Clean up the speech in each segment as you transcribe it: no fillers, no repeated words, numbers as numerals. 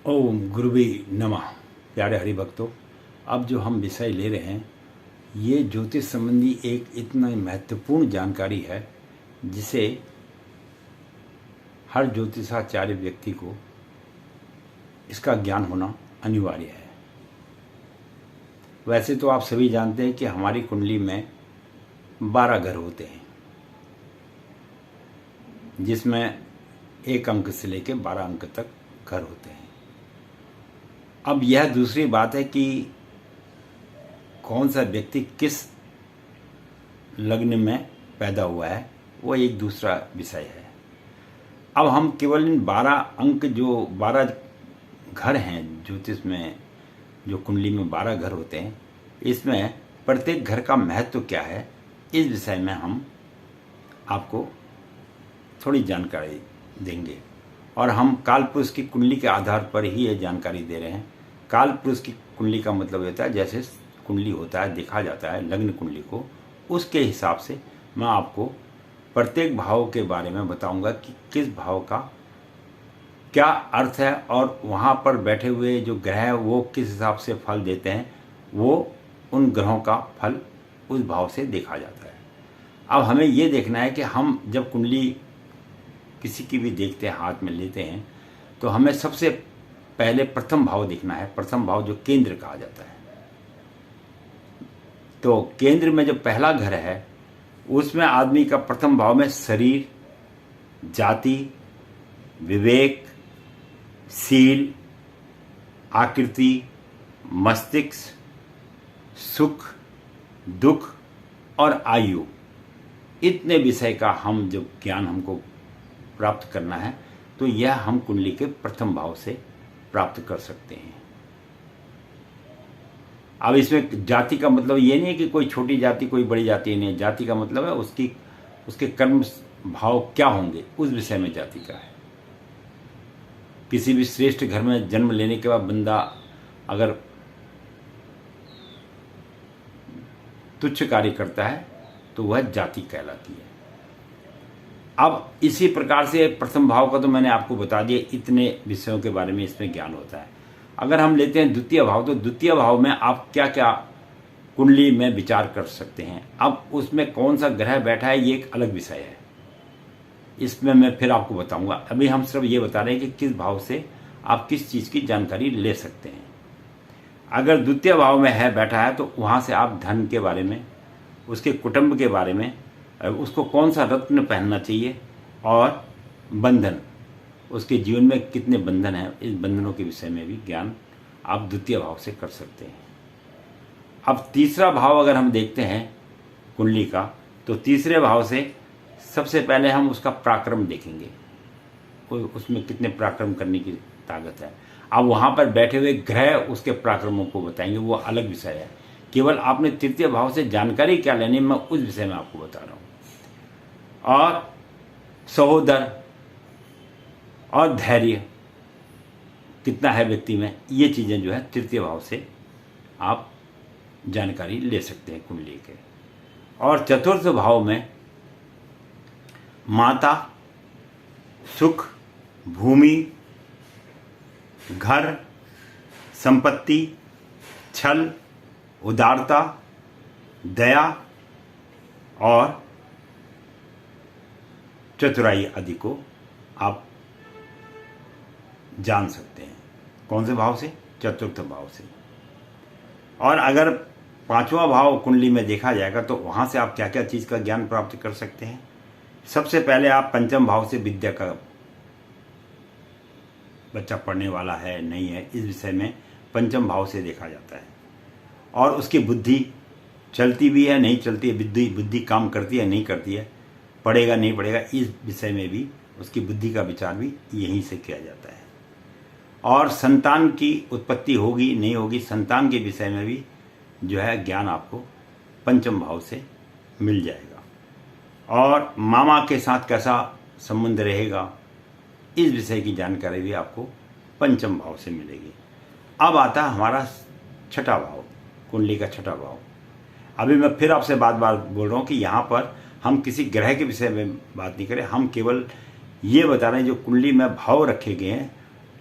ओम गुरुवे नमः। प्यारे हरि भक्तों, अब जो हम विषय ले रहे हैं ये ज्योतिष संबंधी एक इतना महत्वपूर्ण जानकारी है जिसे हर ज्योतिषाचार्य व्यक्ति को इसका ज्ञान होना अनिवार्य है। वैसे तो आप सभी जानते हैं कि हमारी कुंडली में 12 घर होते हैं, जिसमें 1 अंक से लेकर 12 अंक तक घर होते हैं। अब यह दूसरी बात है कि कौन सा व्यक्ति किस लग्न में पैदा हुआ है वो एक दूसरा विषय है। अब हम केवल इन 12 अंक जो 12 घर हैं ज्योतिष में, जो कुंडली में 12 घर होते हैं, इसमें प्रत्येक घर का महत्व क्या है, इस विषय में हम आपको थोड़ी जानकारी देंगे। और हम काल पुरुष की कुंडली के आधार पर ही ये जानकारी दे रहे हैं। काल पुरुष की कुंडली का मतलब होता है जैसे कुंडली होता है, देखा जाता है लग्न कुंडली को, उसके हिसाब से मैं आपको प्रत्येक भाव के बारे में बताऊंगा कि किस भाव का क्या अर्थ है और वहाँ पर बैठे हुए जो ग्रह है वो किस हिसाब से फल देते हैं, वो उन ग्रहों का फल उस भाव से देखा जाता है। अब हमें ये देखना है कि हम जब कुंडली किसी की भी देखते हैं, हाथ में लेते हैं, तो हमें सबसे पहले प्रथम भाव देखना है। प्रथम भाव जो केंद्र कहा जाता है, तो केंद्र में जो पहला घर है उसमें आदमी का प्रथम भाव में शरीर, जाति, विवेक, सील, आकृति, मस्तिष्क, सुख, दुख और आयु, इतने विषय का हम जब ज्ञान हमको प्राप्त करना है तो यह हम कुंडली के प्रथम भाव से प्राप्त कर सकते हैं। अब इसमें जाति का मतलब ये नहीं है कि कोई छोटी जाति कोई बड़ी जाति नहीं है। जाति का मतलब है उसके कर्म भाव क्या होंगे, उस विषय में जाति का है। किसी भी श्रेष्ठ घर में जन्म लेने के बाद बंदा अगर तुच्छ कार्य करता है तो वह जाति कहलाती है। अब इसी प्रकार से प्रथम भाव का तो मैंने आपको बता दिया, इतने विषयों के बारे में इसमें ज्ञान होता है। अगर हम लेते हैं द्वितीय भाव, तो द्वितीय भाव में आप क्या क्या कुंडली में विचार कर सकते हैं। अब उसमें कौन सा ग्रह बैठा है ये एक अलग विषय है, इसमें मैं फिर आपको बताऊंगा। अभी हम सिर्फ ये बता रहे हैं कि किस भाव से आप किस चीज़ की जानकारी ले सकते हैं। अगर द्वितीय भाव में है बैठा है तो वहाँ से आप धन के बारे में, उसके कुटुंब के बारे में, उसको कौन सा रत्न पहनना चाहिए और बंधन, उसके जीवन में कितने बंधन हैं, इस बंधनों के विषय में भी ज्ञान आप द्वितीय भाव से कर सकते हैं। अब तीसरा भाव अगर हम देखते हैं कुंडली का, तो तीसरे भाव से सबसे पहले हम उसका पराक्रम देखेंगे, उसमें कितने पराक्रम करने की ताकत है। अब वहाँ पर बैठे हुए ग्रह उसके पराक्रमों को बताएंगे, वो अलग विषय है। केवल आपने तृतीय भाव से जानकारी क्या लेनी, मैं उस विषय में आपको बता रहा हूँ। और सहोदर और धैर्य कितना है व्यक्ति में, ये चीज़ें जो है तृतीय भाव से आप जानकारी ले सकते हैं कुंडली के। और चतुर्थ भाव में माता, सुख, भूमि, घर, संपत्ति, छल, उदारता, दया और चतुराई आदि को आप जान सकते हैं। कौन से भाव से? चतुर्थ भाव से। और अगर पांचवा भाव कुंडली में देखा जाएगा तो वहाँ से आप क्या क्या चीज़ का ज्ञान प्राप्त कर सकते हैं। सबसे पहले आप पंचम भाव से विद्या का, बच्चा पढ़ने वाला है नहीं है, इस विषय में पंचम भाव से देखा जाता है। और उसकी बुद्धि चलती भी है नहीं चलती है, बुद्धि काम करती है नहीं करती है, पढ़ेगा नहीं पढ़ेगा, इस विषय में भी उसकी बुद्धि का विचार भी यहीं से किया जाता है। और संतान की उत्पत्ति होगी नहीं होगी, संतान के विषय में भी जो है ज्ञान आपको पंचम भाव से मिल जाएगा। और मामा के साथ कैसा संबंध रहेगा, इस विषय की जानकारी भी आपको पंचम भाव से मिलेगी। अब आता है हमारा छठा भाव, कुंडली का छठा भाव। अभी मैं फिर आपसे बार बार बोल रहा हूँ कि यहाँ पर हम किसी ग्रह के विषय में बात नहीं करें, हम केवल ये बता रहे हैं जो कुंडली में भाव रखे गए हैं,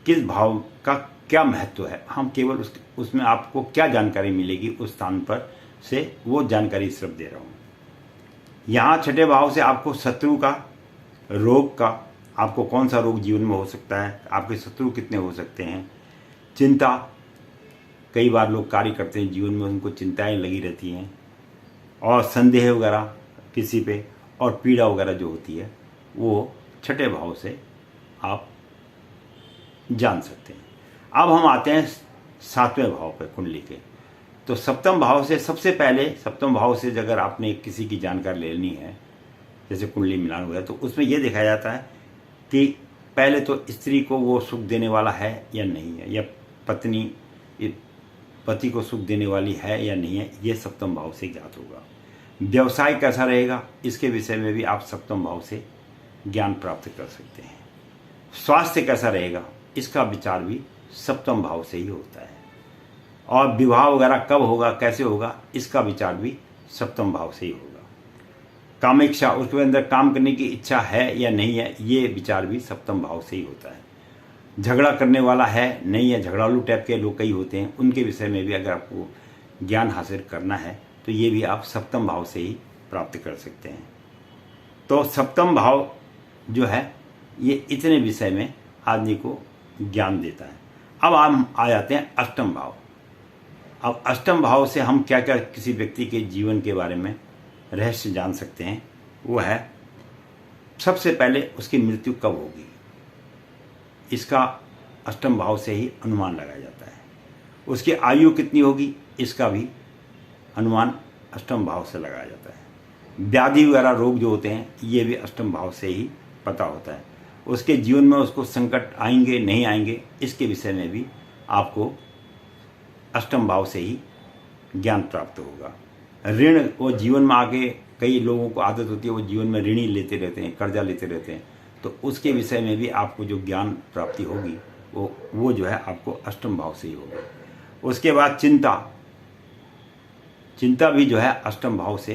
किस भाव का क्या महत्व है, हम केवल उसमें आपको क्या जानकारी मिलेगी उस स्थान पर से, वो जानकारी सिर्फ दे रहा हूँ। यहाँ छठे भाव से आपको शत्रु का, रोग का, आपको कौन सा रोग जीवन में हो सकता है, आपके शत्रु कितने हो सकते हैं, चिंता, कई बार लोग कार्य करते हैं जीवन में उनको चिंताएं लगी रहती हैं, और संदेह वगैरह किसी पे, और पीड़ा वगैरह जो होती है वो छठे भाव से आप जान सकते हैं। अब हम आते हैं सातवें भाव पे कुंडली के। तो सप्तम भाव से सबसे पहले, सप्तम भाव से अगर आपने किसी की जानकारी लेनी है, जैसे कुंडली मिलान हुआ है, तो उसमें यह देखा जाता है कि पहले तो स्त्री को वो सुख देने वाला है या नहीं है, या पत्नी पति को सुख देने वाली है या नहीं है, ये सप्तम भाव से ज्ञात होगा। व्यवसाय कैसा रहेगा, इसके विषय में भी आप सप्तम भाव से ज्ञान प्राप्त कर सकते हैं। स्वास्थ्य कैसा रहेगा, इसका विचार भी सप्तम भाव से ही होता है। और विवाह वगैरह कब होगा, कैसे होगा, इसका विचार भी सप्तम भाव से ही होगा। कामेक्षा, उसके अंदर काम करने की इच्छा है या नहीं है, ये विचार भी सप्तम भाव से ही होता है। झगड़ा करने वाला है नहीं है, झगड़ालू टाइप के लोग कई होते हैं, उनके विषय में भी अगर आपको ज्ञान हासिल करना है तो ये भी आप सप्तम भाव से ही प्राप्त कर सकते हैं। तो सप्तम भाव जो है ये इतने विषय में आदमी को ज्ञान देता है। अब हम आ जाते हैं अष्टम भाव। अब अष्टम भाव से हम क्या क्या किसी व्यक्ति के जीवन के बारे में रहस्य जान सकते हैं, वो है सबसे पहले उसकी मृत्यु कब होगी, इसका अष्टम भाव से ही अनुमान लगाया जाता है। उसकी आयु कितनी होगी, इसका भी अनुमान अष्टम भाव से लगाया जाता है। व्याधि वगैरह रोग जो होते हैं ये भी अष्टम भाव से ही पता होता है। उसके जीवन में उसको संकट आएंगे नहीं आएंगे, इसके विषय में भी आपको अष्टम भाव से ही ज्ञान प्राप्त होगा। ऋण, वो जीवन में आके कई लोगों को आदत होती है वो जीवन में ऋणी लेते रहते हैं, कर्जा लेते रहते हैं, तो उसके विषय में भी आपको जो ज्ञान प्राप्ति होगी वो जो है आपको अष्टम भाव से ही होगा। उसके बाद चिंता भी जो है अष्टम भाव से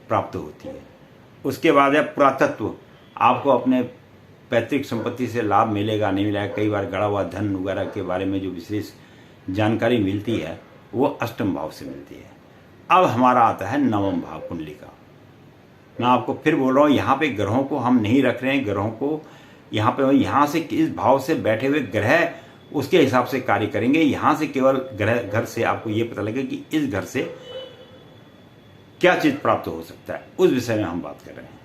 प्राप्त होती है। उसके बाद है पुरातत्व, आपको अपने पैतृक संपत्ति से लाभ मिलेगा नहीं मिलेगा, कई बार गड़ा हुआ धन वगैरह के बारे में जो विशेष जानकारी मिलती है वो अष्टम भाव से मिलती है। अब हमारा आता है नवम भाव कुंडली का। मैं आपको फिर बोल रहा हूँ, यहाँ पे ग्रहों को हम नहीं रख रहे हैं, ग्रहों को यहाँ से इस भाव से बैठे हुए ग्रह उसके हिसाब से कार्य करेंगे। यहाँ से केवल घर से आपको ये पता लगे कि इस घर से क्या चीज प्राप्त हो सकता है, उस विषय में हम बात कर रहे हैं।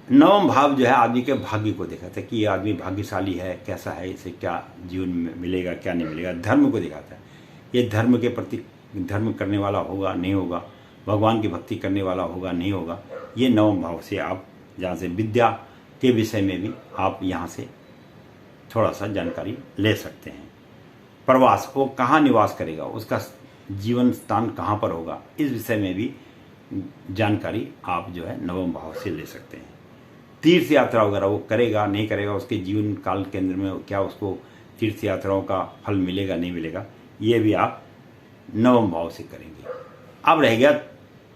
नवम भाव जो है आदमी के भाग्य को दिखाता है कि ये आदमी भाग्यशाली है, कैसा है, इसे क्या जीवन में मिलेगा क्या नहीं मिलेगा। धर्म को दिखाता है, ये धर्म के प्रति धर्म करने वाला होगा नहीं होगा, भगवान की भक्ति करने वाला होगा नहीं होगा, ये नवम भाव से आप जहाँ से विद्या के विषय में भी आप यहाँ से थोड़ा सा जानकारी ले सकते हैं। प्रवास, वो कहाँ निवास करेगा, उसका जीवन स्थान कहाँ पर होगा, इस विषय में भी जानकारी आप जो है नवम भाव से ले सकते हैं। तीर्थ यात्रा वगैरह वो करेगा नहीं करेगा, उसके जीवन काल के अंदर में क्या उसको तीर्थ यात्राओं का फल मिलेगा नहीं मिलेगा, ये भी आप नवम भाव से करेंगे। अब रह गया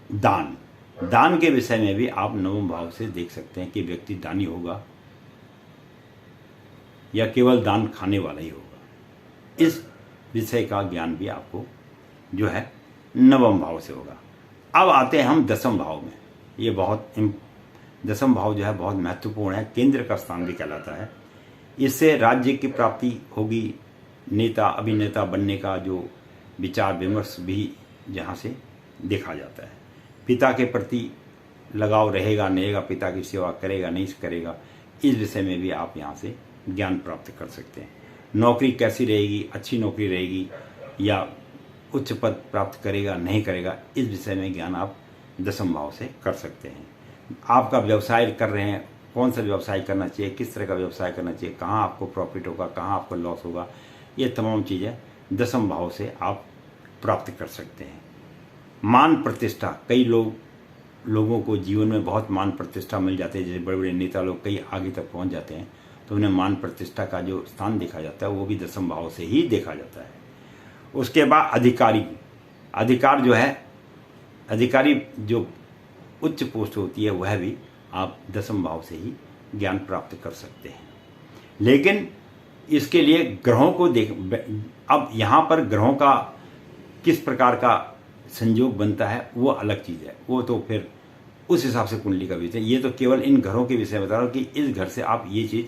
दान के विषय में भी आप नवम भाव से देख सकते हैं कि व्यक्ति दानी होगा या केवल दान खाने वाला ही होगा। इस विषय का ज्ञान भी आपको जो है नवम भाव से होगा। अब आते हैं हम दसम भाव में। ये दसम भाव जो है बहुत महत्वपूर्ण है, केंद्र का स्थान भी कहलाता है। इससे राज्य की प्राप्ति होगी, नेता अभिनेता बनने का जो विचार विमर्श भी जहाँ से देखा जाता है। पिता के प्रति लगाव रहेगा नहीं रहेगा, पिता की सेवा करेगा नहीं करेगा, इस विषय में भी आप यहाँ से ज्ञान प्राप्त कर सकते हैं। नौकरी कैसी रहेगी, अच्छी नौकरी रहेगी या उच्च पद प्राप्त करेगा नहीं करेगा, इस विषय में ज्ञान आप दसम भाव से कर सकते हैं। आपका व्यवसाय कर रहे हैं, कौन सा व्यवसाय करना चाहिए, किस तरह का व्यवसाय करना चाहिए, कहाँ आपको प्रॉफिट होगा, कहाँ आपको लॉस होगा, ये तमाम चीज़ें दसम भाव से आप प्राप्त कर सकते हैं। मान प्रतिष्ठा, कई लोगों को जीवन में बहुत मान प्रतिष्ठा मिल जाते हैं, जैसे बड़े बड़े नेता लोग कई आगे तक पहुंच जाते हैं, तो उन्हें मान प्रतिष्ठा का जो स्थान देखा जाता है वो भी दसम भाव से ही देखा जाता है। उसके बाद अधिकारी जो उच्च पोस्ट होती है वह भी आप दसम भाव से ही ज्ञान प्राप्त कर सकते हैं। लेकिन इसके लिए ग्रहों को अब यहाँ पर ग्रहों का किस प्रकार का संयोग बनता है वो अलग चीज़ है, वो तो फिर उस हिसाब से कुंडली का विषय। ये तो केवल इन घरों के विषय में बता रहा हूँ कि इस घर से आप ये चीज़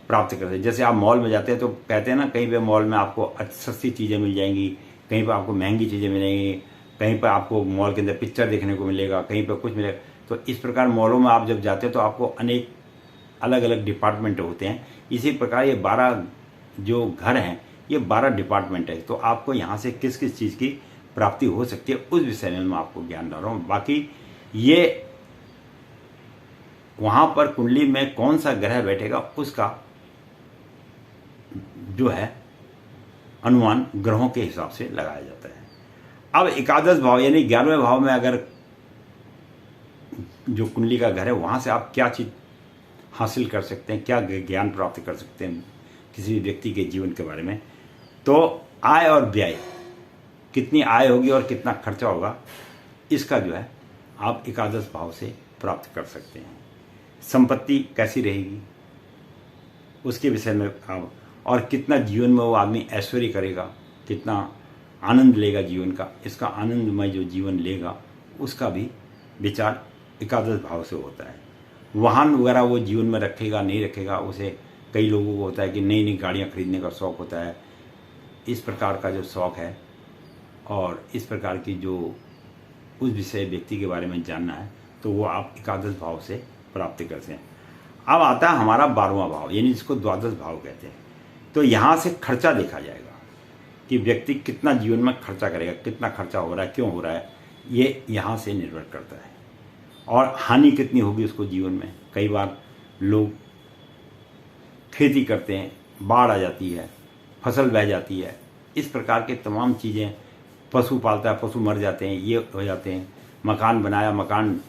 प्राप्त करते हैं। जैसे आप मॉल में जाते हैं तो कहते हैं ना, कहीं पे मॉल में आपको सस्ती चीज़ें मिल जाएंगी, कहीं पर आपको महंगी चीज़ें मिलेंगी, कहीं पर आपको मॉल के अंदर पिक्चर देखने को मिलेगा, कहीं पर कुछ मिलेगा। तो इस प्रकार मॉलों में आप जब जाते हैं तो आपको अनेक अलग अलग डिपार्टमेंट होते हैं। इसी प्रकार ये 12 जो घर हैं ये 12 डिपार्टमेंट है। तो आपको यहाँ से किस किस चीज़ की प्राप्ति हो सकती है उस विषय में मैं आपको ज्ञान दे रहा हूँ। बाकी ये वहाँ पर कुंडली में कौन सा ग्रह बैठेगा उसका जो है अनुमान ग्रहों के हिसाब से लगाया जाता है। अब एकादश भाव यानी 11वें भाव में अगर जो कुंडली का घर है वहाँ से आप क्या चीज़ हासिल कर सकते हैं, क्या ज्ञान प्राप्त कर सकते हैं किसी भी व्यक्ति के जीवन के बारे में, तो आय और व्यय, कितनी आय होगी और कितना खर्चा होगा, इसका जो है आप एकादश भाव से प्राप्त कर सकते हैं। संपत्ति कैसी रहेगी उसके विषय में आप, और कितना जीवन में वो आदमी ऐश्वर्य करेगा, कितना आनंद लेगा जीवन का, इसका आनंदमय जो जीवन लेगा उसका भी विचार एकादश भाव से होता है। वाहन वगैरह वो जीवन में रखेगा नहीं रखेगा, उसे कई लोगों को होता है कि नई नई गाड़ियाँ खरीदने का शौक़ होता है। इस प्रकार का जो शौक़ है और इस प्रकार की जो उस विषय व्यक्ति के बारे में जानना है तो वो आप एकादश भाव से प्राप्त करते हैं। अब आता है हमारा 12वां भाव यानी जिसको द्वादश भाव कहते हैं। तो यहाँ से खर्चा देखा जाएगा कि व्यक्ति कितना जीवन में खर्चा करेगा, कितना खर्चा हो रहा है, क्यों हो रहा है, ये यहाँ से निर्भर करता है। और हानि कितनी होगी उसको जीवन में। कई बार लोग खेती करते हैं, बाढ़ आ जाती है, फसल बह जाती है, इस प्रकार के तमाम चीज़ें, पशु पालता है, पशु मर जाते हैं, ये हो जाते हैं, मकान बनाया, मकान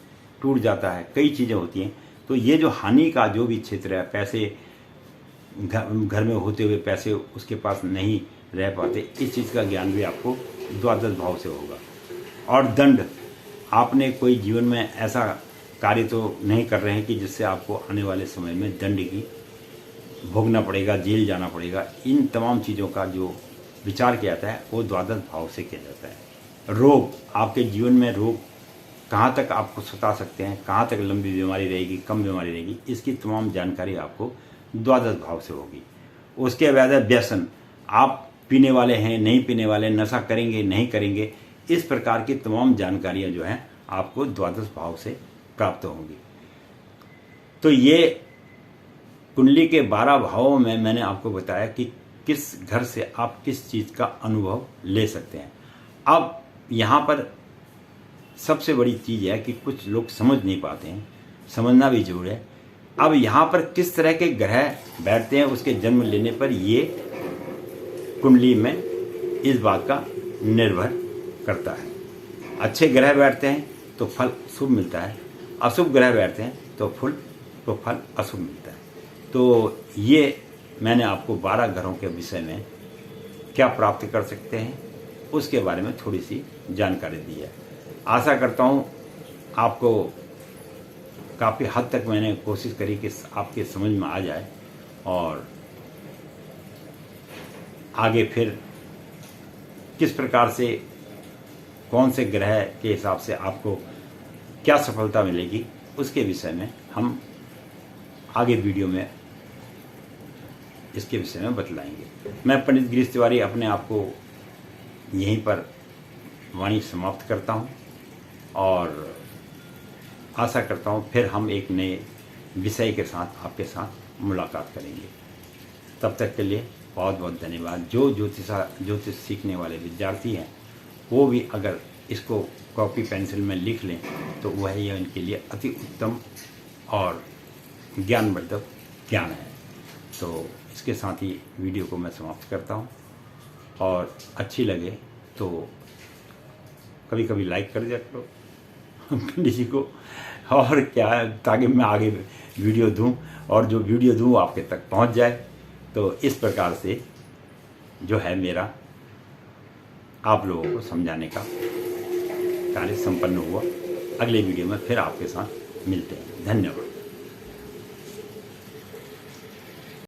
टूट जाता है, कई चीज़ें होती हैं। तो ये जो हानि का जो भी क्षेत्र है, पैसे घर में होते हुए पैसे उसके पास नहीं रह पाते, इस चीज़ का ज्ञान भी आपको द्वादश भाव से होगा। और दंड, आपने कोई जीवन में ऐसा कार्य तो नहीं कर रहे हैं कि जिससे आपको आने वाले समय में दंड की भोगना पड़ेगा, जेल जाना पड़ेगा, इन तमाम चीज़ों का जो विचार किया जाता है वो द्वादश भाव से किया जाता है। रोग, आपके जीवन में रोग कहाँ तक आपको सता सकते हैं, कहाँ तक लंबी बीमारी रहेगी, कम बीमारी रहेगी, इसकी तमाम जानकारी आपको द्वादश भाव से होगी। उसके बाद है व्यसन, आप पीने वाले हैं, नहीं पीने वाले, नशा करेंगे नहीं करेंगे, इस प्रकार की तमाम जानकारियाँ जो हैं आपको द्वादश भाव से प्राप्त होंगी। तो ये कुंडली के 12 भावों में मैंने आपको बताया कि किस घर से आप किस चीज़ का अनुभव ले सकते हैं। अब यहाँ पर सबसे बड़ी चीज़ है कि कुछ लोग समझ नहीं पाते हैं, समझना भी जरूरी है। अब यहाँ पर किस तरह के ग्रह बैठते हैं उसके जन्म लेने पर ये कुंडली में इस बात का निर्भर करता है। अच्छे ग्रह बैठते हैं तो फल शुभ मिलता है, अशुभ ग्रह बैठते हैं तो फल अशुभ मिलता है। तो ये मैंने आपको 12 ग्रहों के विषय में क्या प्राप्त कर सकते हैं उसके बारे में थोड़ी सी जानकारी दी है। आशा करता हूँ आपको काफ़ी हद तक मैंने कोशिश करी कि आपके समझ में आ जाए और आगे फिर किस प्रकार से कौन से ग्रह के हिसाब से आपको क्या सफलता मिलेगी उसके विषय में हम आगे वीडियो में इसके विषय में बतलाएंगे। मैं पंडित गिरीश तिवारी अपने आप को यहीं पर वाणी समाप्त करता हूं और आशा करता हूं फिर हम एक नए विषय के साथ आपके साथ मुलाकात करेंगे। तब तक के लिए बहुत बहुत धन्यवाद। जो ज्योतिष सीखने वाले विद्यार्थी हैं वो भी अगर इसको कॉपी पेंसिल में लिख लें तो वह यह इनके लिए अति उत्तम और ज्ञानवर्धक ज्ञान है। तो इसके साथ ही वीडियो को मैं समाप्त करता हूं और अच्छी लगे तो कभी कभी लाइक कर दिया करो पंडित जी को, और क्या है ताकि मैं आगे वीडियो दूं और जो वीडियो दूं आपके तक पहुंच जाए। तो इस प्रकार से जो है मेरा आप लोगों को समझाने का कार्य संपन्न हुआ। अगले वीडियो में फिर आपके साथ मिलते हैं। धन्यवाद।